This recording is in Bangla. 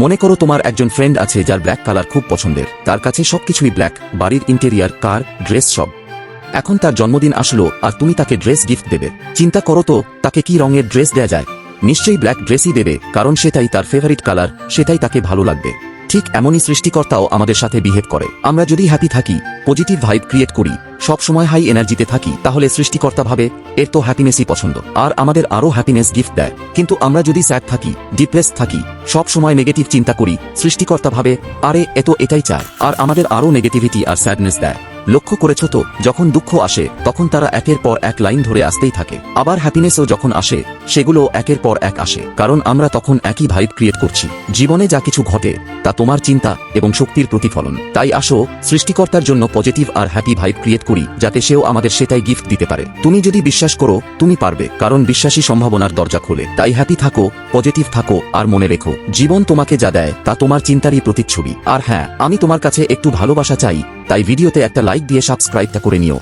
মনে করো তোমার একজন ফ্রেন্ড আছে যার ব্ল্যাক কালার খুব পছন্দের, তার কাছে সবকিছুই ব্ল্যাক, বাড়ির ইন্টেরিয়ার, কার, ড্রেস সব। এখন তার জন্মদিন আসলো আর তুমি তাকে ড্রেস গিফট দেবে। চিন্তা করো তো তাকে কি রঙের ড্রেস দেয়া যায়? নিশ্চয়ই ব্ল্যাক ড্রেসই দেবে, কারণ সেটাই তার ফেভারিট কালার, সেটাই তাকে ভালো লাগবে। ঠিক এমনই সৃষ্টিকর্তাও আমাদের সাথে বিহেভ করে। আমরা যদি হ্যাপি থাকি, পজিটিভ ভাইব ক্রিয়েট করি, সব সময় হাই এনার্জিতে থাকি, তাহলে সৃষ্টিকর্তা ভাবে এর তো হ্যাপিনেসই পছন্দ, আর আমাদের আরো হ্যাপিনেস গিফট দেয়। কিন্তু আমরা যদি স্যাড থাকি, ডিপ্রেস থাকি, সব সময় নেগেটিভ চিন্তা করি, সৃষ্টিকর্তা ভাবে আরে এ তো এটাই চায়, আর আমাদের আরো নেগেটিভিটি আর স্যাডনেস দেয়। লক্ষ্য করেছ তো, যখন দুঃখ আসে তখন তারা একের পর এক লাইন ধরে আসতেই থাকে, আবার হ্যাপিনেসও যখন আসে সেগুলো একের পর এক আসে, কারণ আমরা তখন একই ভাইব ক্রিয়েট করছি। জীবনে যা কিছু ঘটে তা তোমার চিন্তা এবং শক্তির প্রতিফলন। তাই আসো সৃষ্টিকর্তার জন্য পজিটিভ আর হ্যাপি ভাইব ক্রিয়েট করি, যাতে সেও আমাদের সেটাই গিফট দিতে পারে। তুমি যদি বিশ্বাস করো তুমি পারবে, কারণ বিশ্বাসী সম্ভাবনার দরজা খোলে। তাই হ্যাপি থাকো, পজিটিভ থাকো, আর মনে রেখো জীবন তোমাকে যা দেয় তা তোমার চিন্তারই প্রতিচ্ছবি। আর হ্যাঁ, আমি তোমার কাছে একটু ভালোবাসা চাই, তাই ভিডিওতে একটা লাইক দিয়ে সাবস্ক্রাইবটা করে নিও।